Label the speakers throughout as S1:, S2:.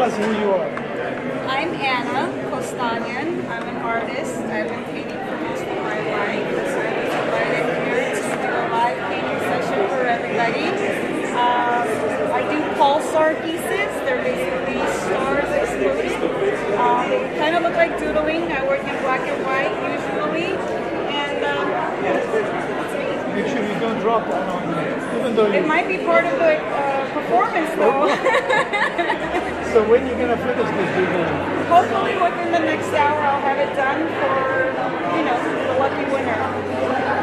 S1: us who you are.
S2: I'm Anna Kostanyan. I'm an artist. I've been painting for most of my life. So I was invited here to do a live painting session for everybody. I do pulsar pieces. They're basically stars exploding. They kind of look like doodling. I work in black and white usually. And that's me.
S1: Make sure you don't drop that on me. Even though
S2: It might be part of the performance though.
S1: So when are you going to finish this video?
S2: Hopefully within the next hour I'll have it done for, the lucky winner.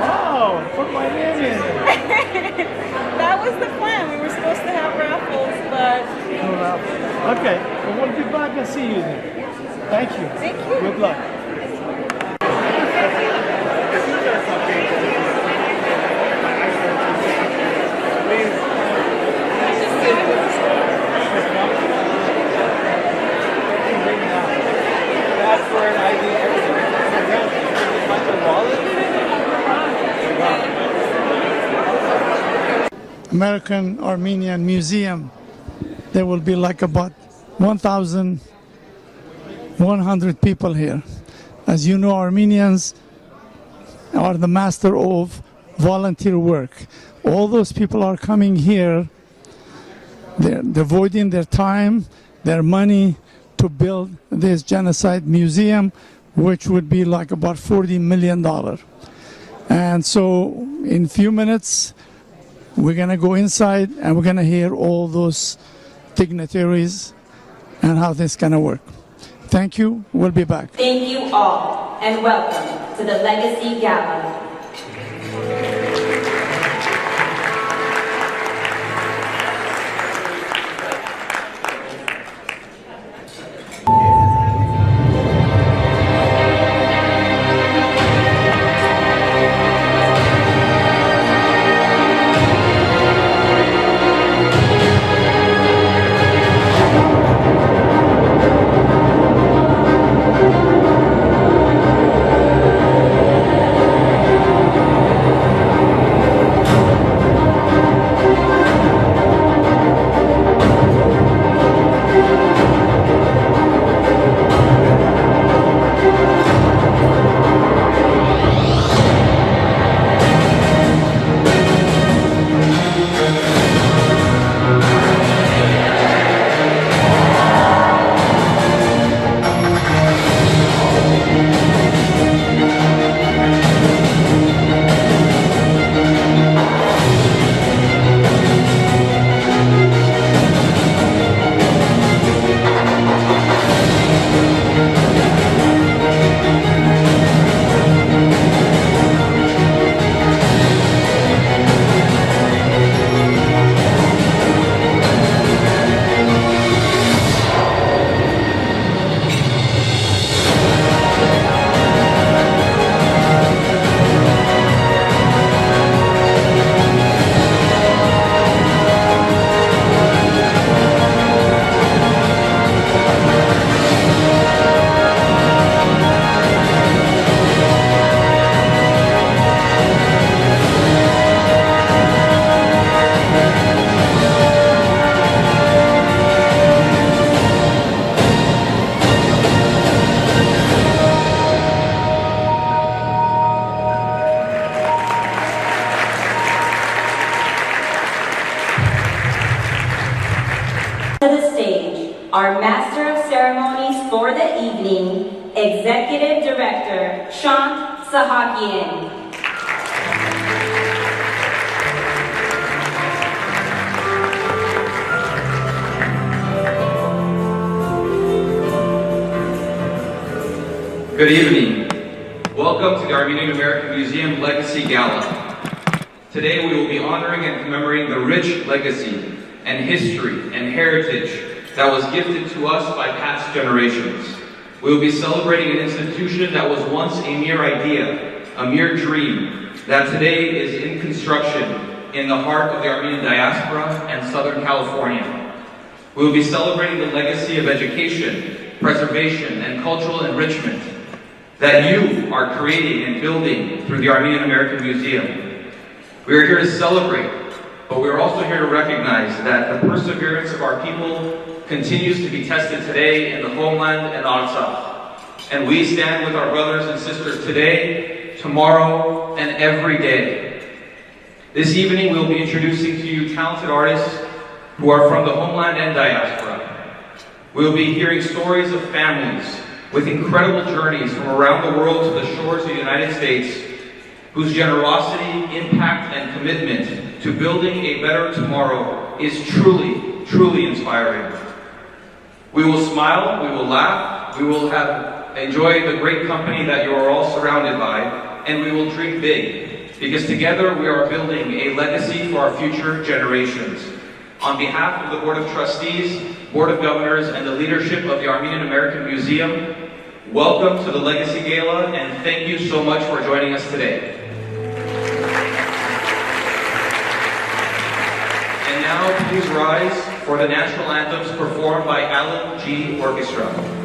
S1: Wow, put my name in it.
S2: That was the plan. We were supposed to have raffles, but...
S1: No raffles. Okay, well, we'll be back and see you then. Thank you.
S2: Thank you.
S1: Good luck. American Armenian Museum. There will be like about 1,100 people here. As you know, Armenians are the master of volunteer work. All those people are coming here. They're devoting their time, their money to build this genocide museum, which would be like about $40 million. And so in a few minutes, we're going to go inside and we're going to hear all those dignitaries and how this is going to work. Thank you. We'll be back.
S3: Thank you all, and welcome to the Legacy Gala. Our Master of Ceremonies for the evening, Executive Director, Shant Sahakian.
S4: Good evening. Welcome to the Armenian American Museum Legacy Gala. Today we will be honoring and commemorating the rich legacy and history and heritage that was gifted to us by past generations. We will be celebrating an institution that was once a mere idea, a mere dream, that today is in construction in the heart of the Armenian diaspora and Southern California. We will be celebrating the legacy of education, preservation, and cultural enrichment that you are creating and building through the Armenian American Museum. We are here to celebrate but we are also here to recognize that the perseverance of our people continues to be tested today in the homeland and Artsakh. And we stand with our brothers and sisters today, tomorrow, and every day. This evening, we'll be introducing to you talented artists who are from the homeland and diaspora. We'll be hearing stories of families with incredible journeys from around the world to the shores of the United States, whose generosity, impact, and commitment to building a better tomorrow is truly, truly inspiring. We will smile, we will laugh, we will enjoy the great company that you are all surrounded by, and we will dream big, because together we are building a legacy for our future generations. On behalf of the Board of Trustees, Board of Governors, and the leadership of the Armenian American Museum, welcome to the Legacy Gala, and thank you so much for joining us today. And now, please rise for the national anthems performed by Alan G. Orchestra.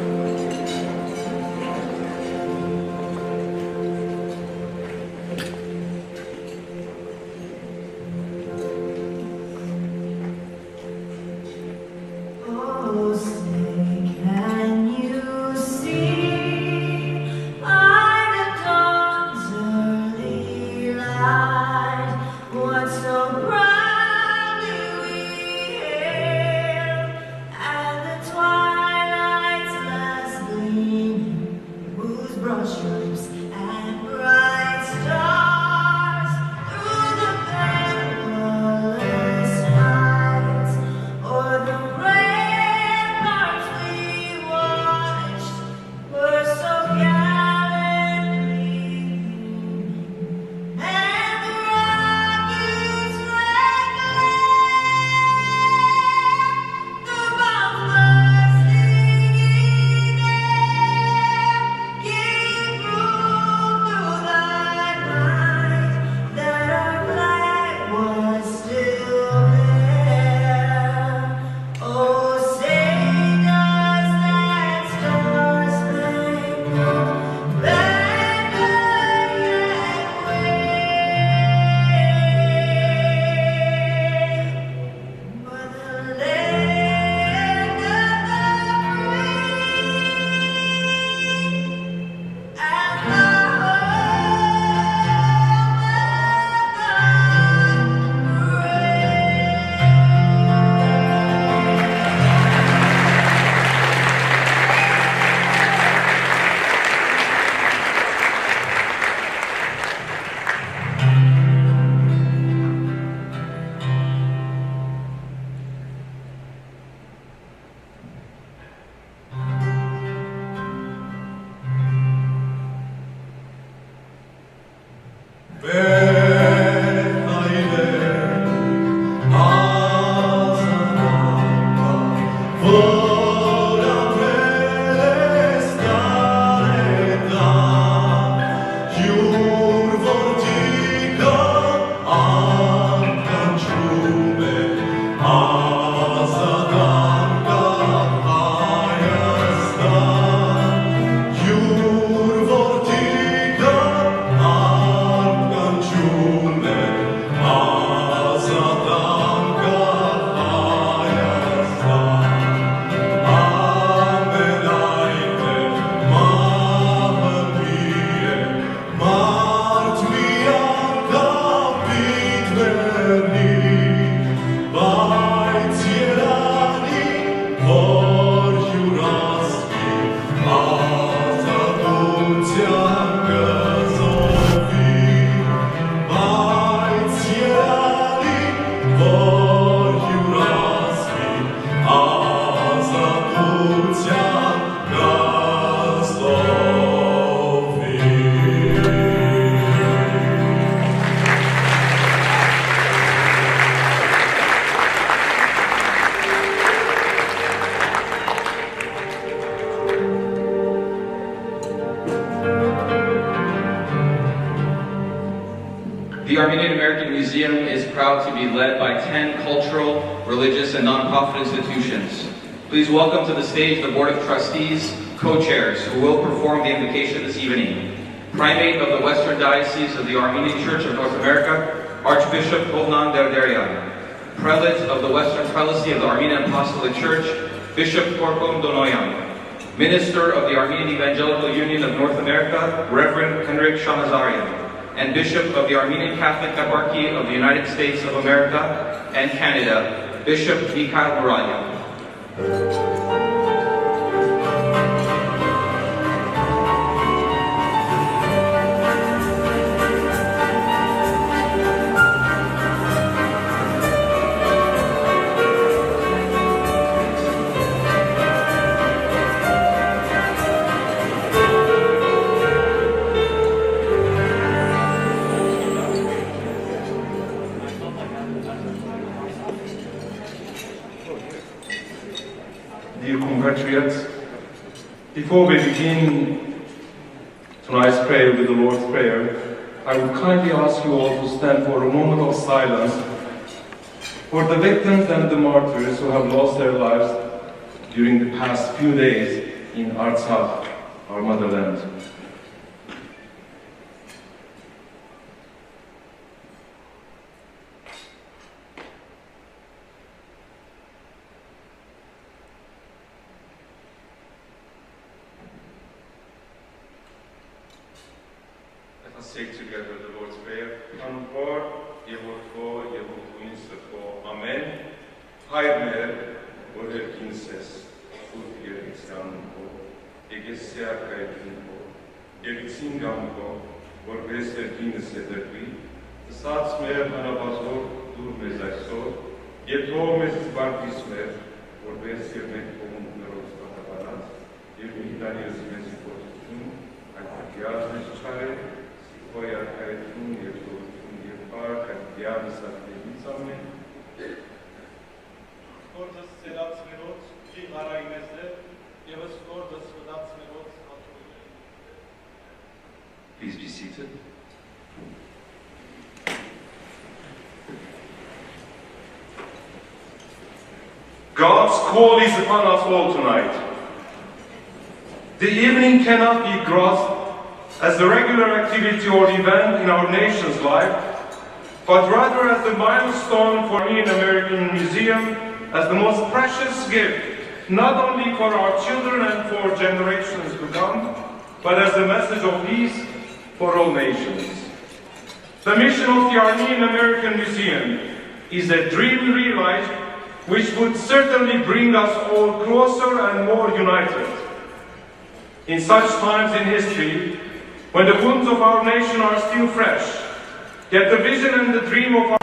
S4: The Armenian American Museum is proud to be led by 10 cultural, religious, and nonprofit institutions. Please welcome to the stage the Board of Trustees, co-chairs, who will perform the invocation this evening. Primate of the Western Diocese of the Armenian Church of North America, Archbishop Hovnan Derderyan. Prelate of the Western Prelacy of the Armenian Apostolic Church, Bishop Torkom Donoyan. Minister of the Armenian Evangelical Union of North America, Reverend Henrik Shamazarian, and Bishop of the Armenian Catholic Eparchy of the United States of America and Canada, Bishop Mikhail Muralyan.
S5: Dear compatriots, before we begin tonight's prayer with the Lord's Prayer, I would kindly ask you all to stand for a moment of silence for the victims and the martyrs who have lost their lives during the past few days in Artsakh, our motherland. Let us say together the Lord's Prayer. Anvor, Yehovah, Yehovah, Sefo, Amen. Hayr or Erkinses, Utger Islamko, Egesia Kaitinko, Egzingamko, or Vester Kinsetervi, the Sats Mer Hanabazor, Durmezasor, Yeto Mrs. Bartismer, or Vester Mekom Neros Patabaras, Yevitanius Mesipotum, Akakias Meschare, Sikoya Kaitun, Yetum, Yepar, and Diabas at the
S6: Gordas sedats merot, ki gara imezde, yevas gordas sedats merot.
S5: Please be seated. God's call is upon us all tonight. The evening cannot be grasped as a regular activity or event in our nation's life, but rather as the milestone for Armenian American Museum, as the most precious gift, not only for our children and for generations to come, but as a message of peace for all nations. The mission of the Armenian American Museum is a dream realized, which would certainly bring us all closer and more united. In such times in history, when the wounds of our nation are still fresh, yet the vision and the dream of our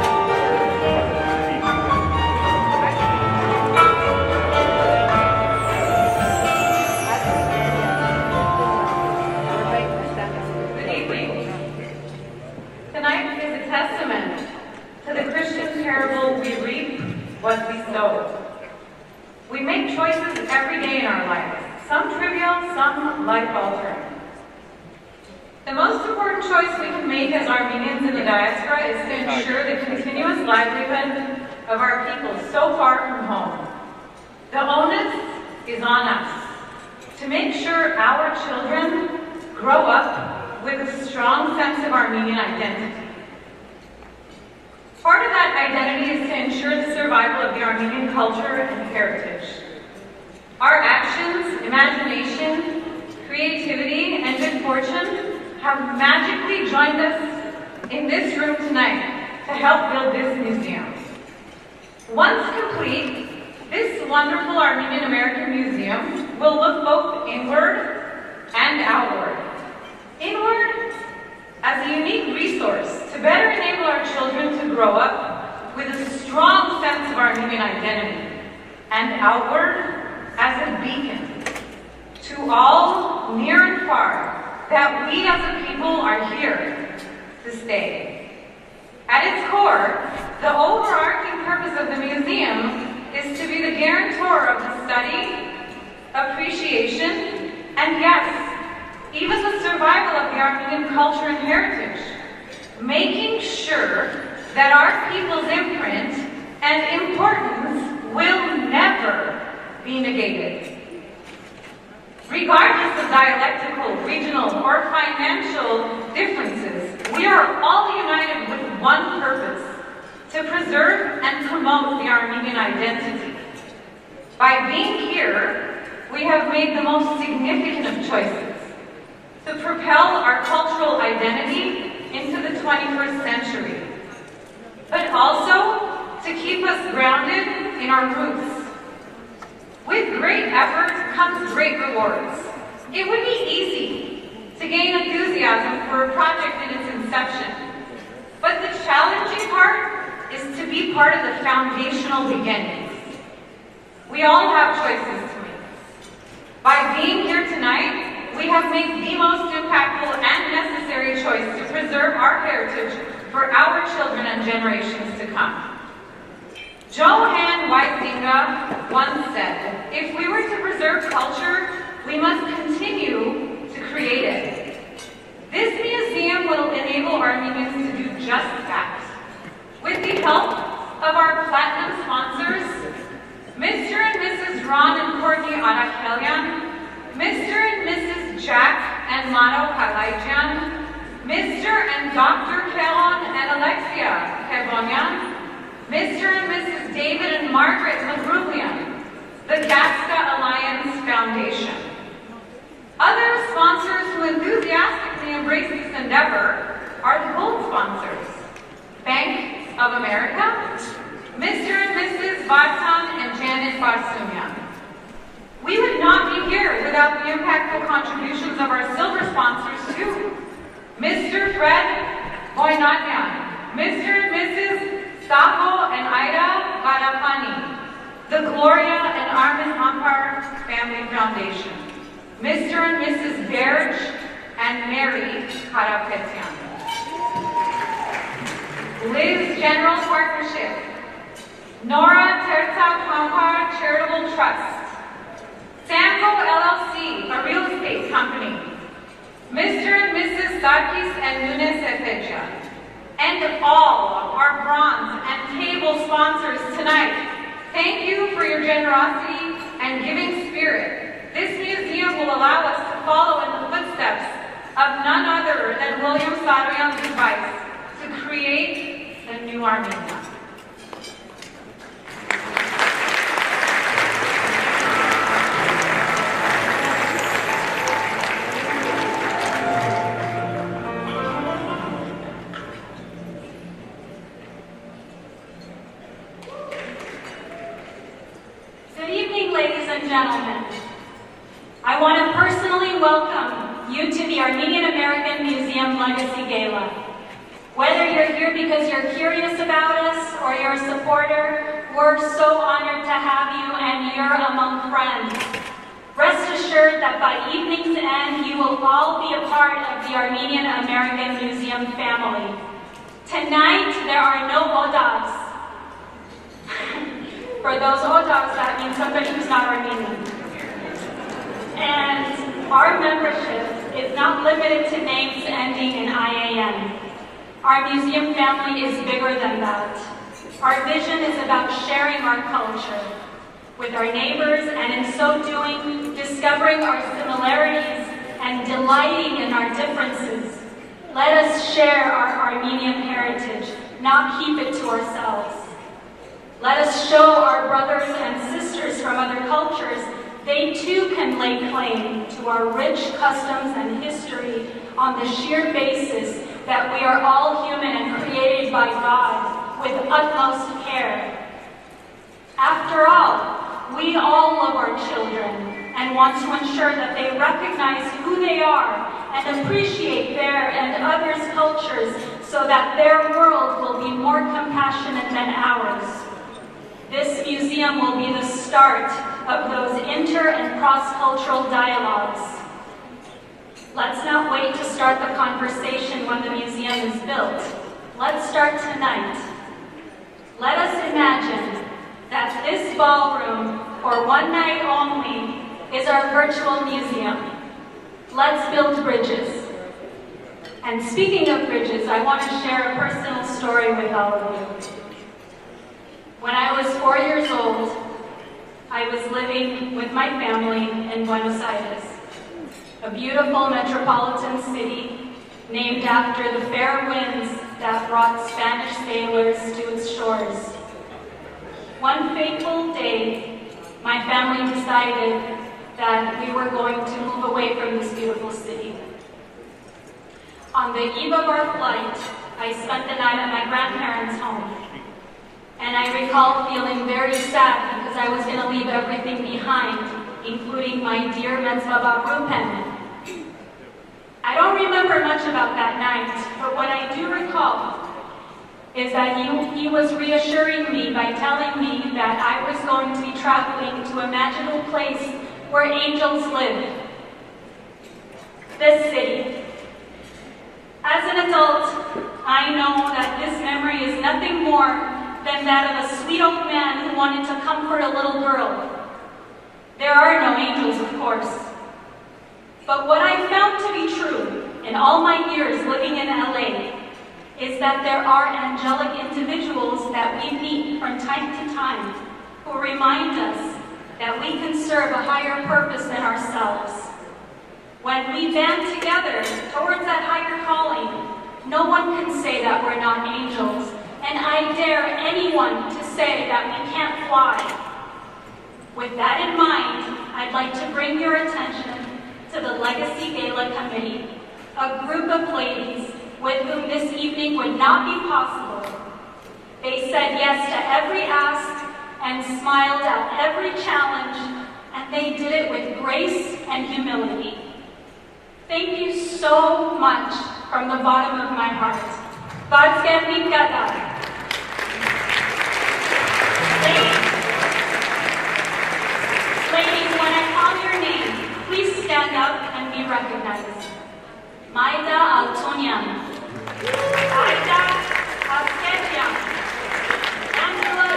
S3: was bestowed. We make choices every day in our lives, some trivial, some life-altering. The most important choice we can make as Armenians in the diaspora is to ensure the continuous livelihood of our people so far from home. The onus is on us to make sure our children grow up with a strong sense of Armenian identity. Part of that identity is to ensure the survival of the Armenian culture and heritage. Our actions, imagination, creativity, and good fortune have magically joined us in this room tonight to help build this museum. Once complete, this wonderful Armenian American Museum will look both inward and outward. Inward, as a unique resource to better enable our children to grow up with a strong sense of Armenian identity, and outward as a beacon to all, near and far, that we as a people are here to stay. At its core, the overarching purpose of the museum is to be the guarantor of the study, appreciation, and yes, even the survival of the Armenian culture and heritage, making sure that our people's imprint and importance will never be negated. Regardless of dialectical, regional, or financial differences, we are all united with one purpose: to preserve and promote the Armenian identity. By being here, we have made the most significant of choices to propel our cultural identity into the 21st century, but also to keep us grounded in our roots. With great effort comes great rewards. It would be easy to gain enthusiasm for a project in its inception, but the challenging part is to be part of the foundational beginnings. We all have choices to make. By being here tonight, we have made the most impactful and necessary choice to preserve our heritage for our children and generations to come. Johann Huizinga once said, if we were to preserve culture, we must continue to create it. This museum will enable Armenians to do just that. With the help of our platinum sponsors, Mr. and Mrs. Ron and Courtney Arakelian, Mr. and Mrs. Jack and Mano Kalajian, Mr. and Dr. Kelon and Alexia Kebonian, Mr. and Mrs. David and Margaret Magrulian, the Gaska Alliance Foundation. Other sponsors who enthusiastically embrace this endeavor are the gold sponsors: Bank of America, Mr. and Mrs. Bartan and Janet Barsumian. We would not be here without the impactful contributions of our silver sponsors too: Mr. Fred Boynatyan, Mr. and Mrs. Savo and Ida Garapani, the Gloria and Armin Ampar Family Foundation, Mr. and Mrs. Berge and Mary Karapetyan, Liz General Partnership, Nora Terta Kampar Charitable Trust, Samco LLC, a real estate company, Mr. and Mrs. Sarkis and Nunes Efeja, and all our bronze and table sponsors tonight. Thank you for your generosity and giving spirit. This museum will allow us to follow in the footsteps of none other than William Saroyan's advice to create a new Armenia.
S7: Gentlemen, I want to personally welcome you to the Armenian American Museum Legacy Gala. Whether you're here because you're curious about us or you're a supporter, we're so honored to have you and you're among friends. Rest assured that by evening's end, you will all be a part of the Armenian American Museum family. Tonight, there are no odags. For those odags, that means somebody who's not Armenian. And our membership is not limited to names ending in IAN. Our museum family is bigger than that. Our vision is about sharing our culture with our neighbors, and in so doing, discovering our similarities and delighting in our differences. Let us share our Armenian heritage, not keep it to ourselves. Let us show our brothers and sisters from other cultures they too can lay claim to our rich customs and history on the sheer basis that we are all human and created by God with utmost care. After all, we all love our children and want to ensure that they recognize who they are and appreciate their and others' cultures so that their world will be more compassionate than ours. This museum will be the start of those inter- and cross-cultural dialogues. Let's not wait to start the conversation when the museum is built. Let's start tonight. Let us imagine that this ballroom, for one night only, is our virtual museum. Let's build bridges. And speaking of bridges, I want to share a personal story with all of you. When I was 4 years old, I was living with my family in Buenos Aires, a beautiful metropolitan city named after the fair winds that brought Spanish sailors to its shores. One fateful day, my family decided that we were going to move away from this beautiful city. On the eve of our flight, I spent the night at my grandparents' home. And I recall feeling very sad because I was going to leave everything behind, including my dear Metzbaba Rupen. I don't remember much about that night, but what I do recall is that he was reassuring me by telling me that I was going to be traveling to a magical place where angels live. This city. As an adult, I know that this memory is nothing more than that of a sweet old man who wanted to comfort a little girl. There are no angels, of course. But what I found to be true in all my years living in LA is that there are angelic individuals that we meet from time to time who remind us that we can serve a higher purpose than ourselves. When we band together towards that higher calling, no one can say that we're not angels. And I dare anyone to say that we can't fly. With that in mind, I'd like to bring your attention to the Legacy Gala Committee, a group of ladies with whom this evening would not be possible. They said yes to every ask and smiled at every challenge, and they did it with grace and humility. Thank you so much from the bottom of my heart. Vadskerni Gada. Ladies, when I call your name, please stand up and be recognized. Maida Altunian. Aida Asketian. Angela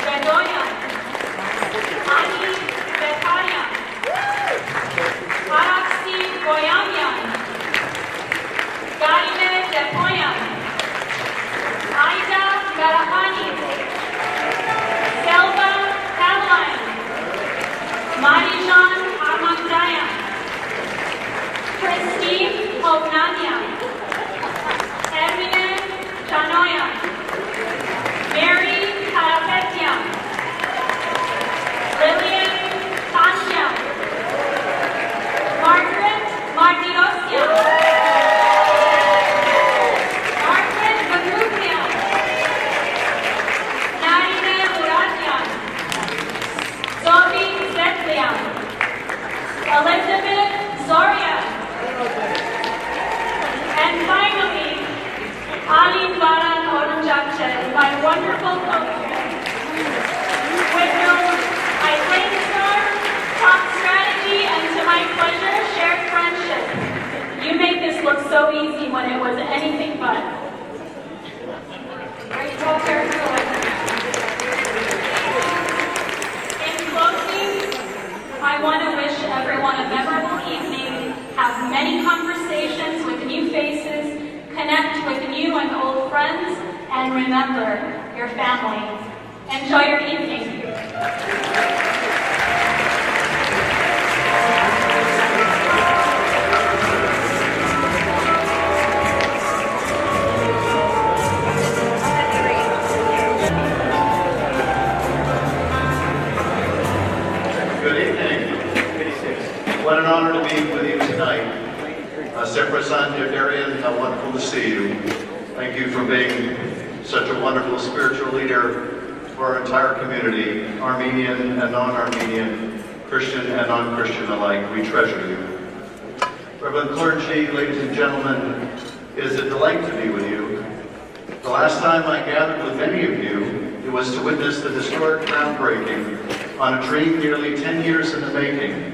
S7: Bedoyan. Ani Bekarian. Araksi Boyamian. Garime Depoyan. Aida Garahani. Selva Caroline. Marijan Armandayan. Christine Hovnanian. Armenian Janoyan. Mary Karapetian. Lillian Tashian. Margaret Martirosyan. Margaret Bakukian. Narine Muratyan. Zobi Zetlian. Elizabeth Zoria. And finally, Ali Baran Orunjakche, my wonderful co-parent, with whom I brainstorm, talk strategy, and to my pleasure, shared friendship. You make this look so easy when it was anything but. Great co-parent. In closing, I want to wish everyone a memorable evening, have many conversations with new faces, connect with new and old friends, and remember your family. Enjoy your evening.
S8: Good evening. What an honor to be with you tonight. Seprasan Yadarian, how wonderful to see you. Thank you for being such a wonderful spiritual leader for our entire community, Armenian and non-Armenian, Christian and non-Christian alike. We treasure you. Reverend clergy, ladies and gentlemen, it is a delight to be with you. The last time I gathered with many of you, it was to witness the historic groundbreaking on a dream nearly 10 years in the making,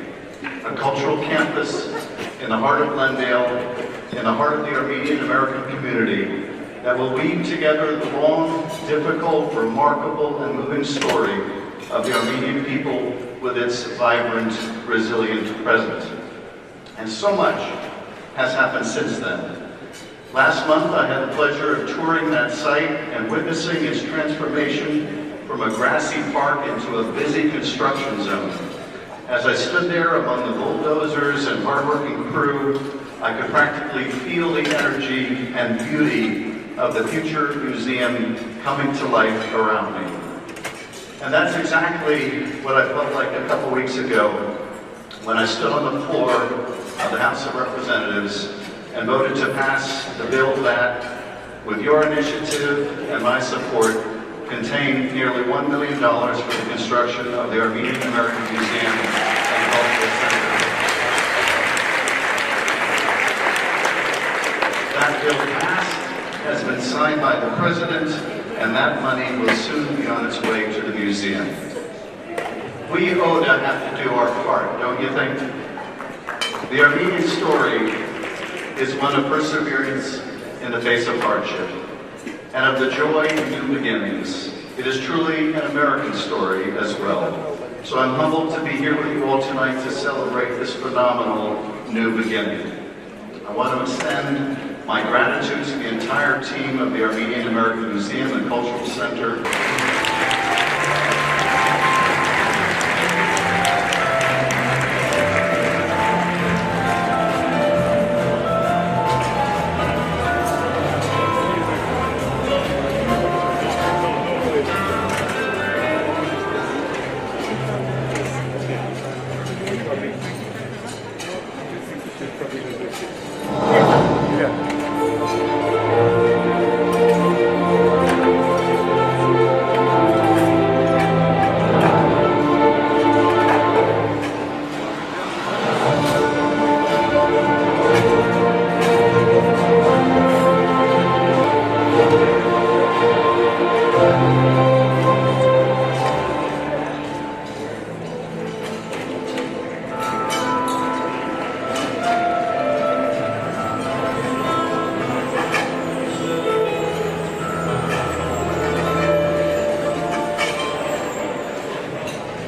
S8: a cultural campus in the heart of Glendale, in the heart of the Armenian American community, that will weave together the long, difficult, remarkable, and moving story of the Armenian people with its vibrant, resilient present. And so much has happened since then. Last month, I had the pleasure of touring that site and witnessing its transformation from a grassy park into a busy construction zone. As I stood there among the bulldozers and hardworking crew, I could practically feel the energy and beauty of the future museum coming to life around me. And that's exactly what I felt like a couple weeks ago when I stood on the floor of the House of Representatives and voted to pass the bill that, with your initiative and my support, contained nearly $1 million for the construction of the Armenian American Museum and Cultural Center. That bill passed, has been signed by the President, and that money will soon be on its way to the museum. We ought to have to do our part, don't you think? The Armenian story is one of perseverance in the face of hardship, and of the joy in new beginnings. It is truly an American story as well. So I'm humbled to be here with you all tonight to celebrate this phenomenal new beginning. I want to extend my gratitude to the entire team of the Armenian American Museum and Cultural Center.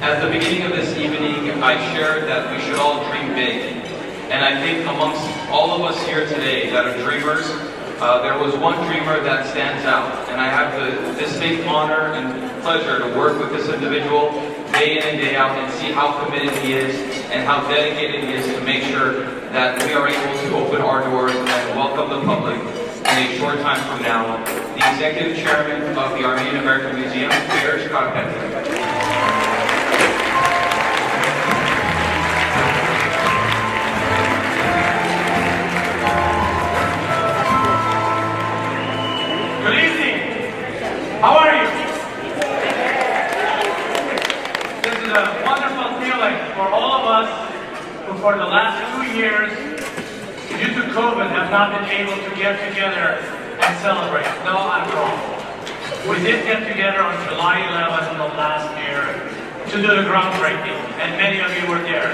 S4: At the beginning of this evening, I shared that we should all dream big. And I think amongst all of us here today that are dreamers, there was one dreamer that stands out. And I have the distinct honor and pleasure to work with this individual day in and day out and see how committed he is and how dedicated he is to make sure that we are able to open our doors and welcome the public in a short time from now. The Executive Chairman of the Armenian American Museum, Mayor Scott Petty.
S9: How are you? This is a wonderful feeling for all of us who for the last 2 years, due to COVID, have not been able to get together and celebrate. No, I'm wrong. We did get together on July 11th of last year to do the groundbreaking, and many of you were there.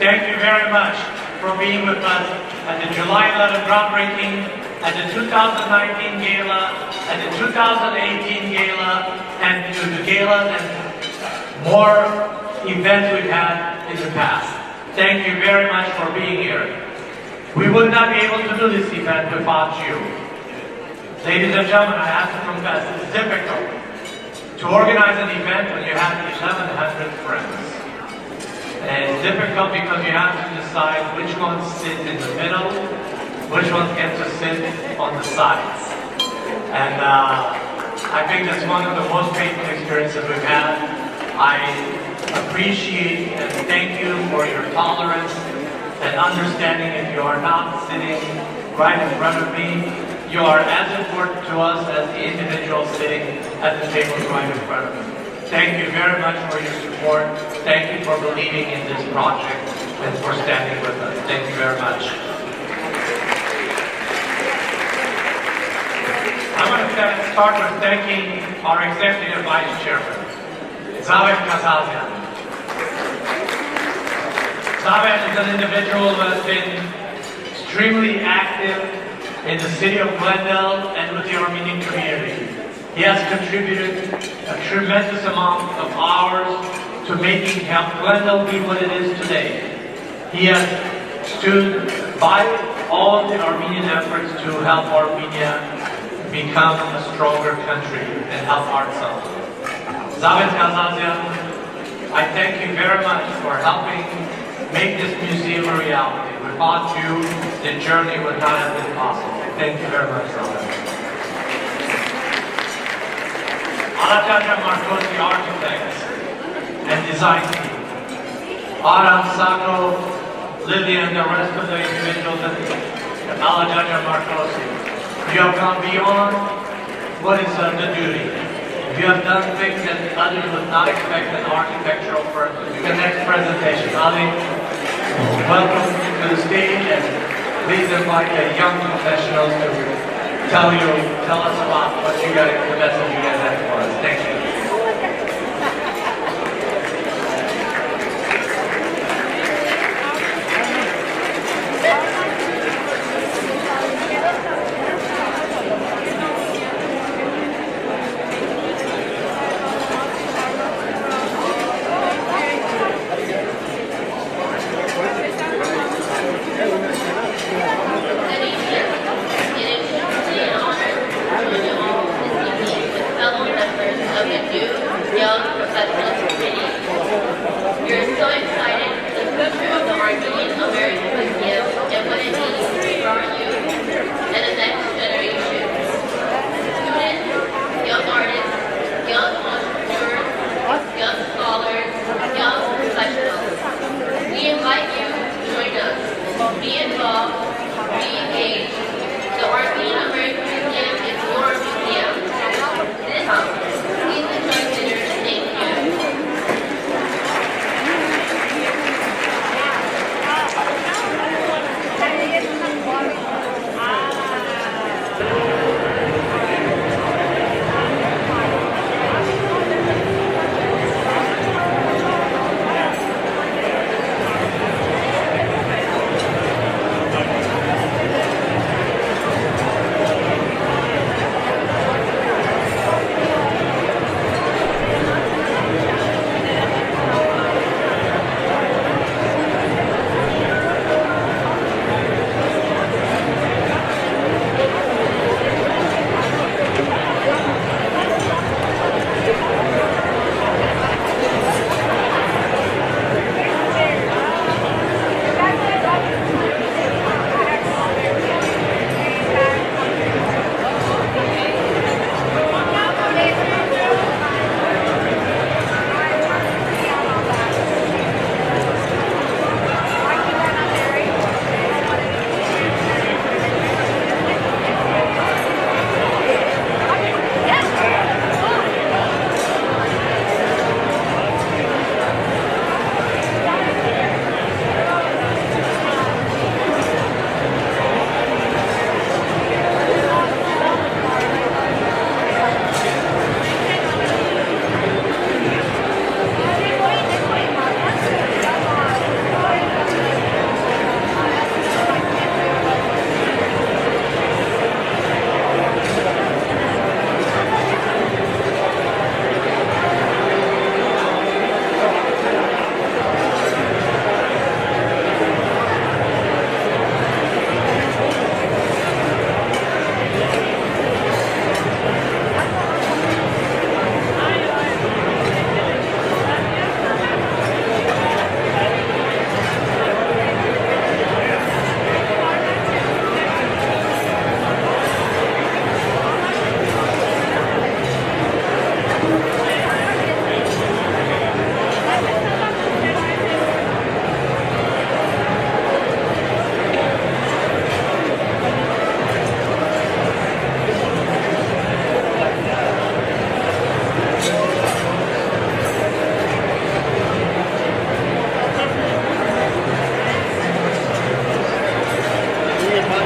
S9: Thank you very much for being with us at the July 11th groundbreaking, at the 2019 Gala, at the 2018 Gala, and to the galas and more events we've had in the past. Thank you very much for being here. We would not be able to do this event without you. Ladies and gentlemen, I have to confess, it's difficult to organize an event when you have 1,100 friends. And it's difficult because you have to decide which ones sit in the middle, which ones get to sit on the sides. And I think that's one of the most painful experiences we've had. I appreciate and thank you for your tolerance and understanding. If you are not sitting right in front of me, you are as important to us as the individual sitting at the table right in front of me. Thank you very much for your support. Thank you for believing in this project and for standing with us. Thank you very much. I want to start with thanking our Executive Vice Chairman, Zavet Kazazyan. Zavet is an individual who has been extremely active in the city of Glendale and with the Armenian community. He has contributed a tremendous amount of hours to making Glendale be what it is today. He has stood by all of the Armenian efforts to help Armenia become a stronger country and help ourselves. Zavet Kazazyan, I thank you very much for helping make this museum a reality. Without you, the journey would not have been possible. Thank you very much, Zavet. Alajaja Marcosi Architects and Design Team. Aram, Sacco, Lydia, and the rest of the individuals at Alajaja Marcosi. You have gone beyond what is the duty. You have done things that others would not expect an architectural firm to do. The next presentation, Ali, welcome to the stage, and please invite the young professionals to tell us about what you guys, the message you guys have for us. Thank you.
S10: Be involved, be engaged. The Armenian American Museum is your museum. This please enjoy dinner and thank you.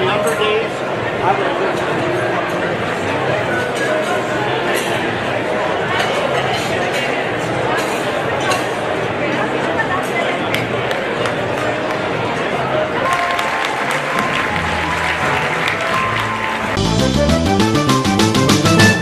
S11: Number days,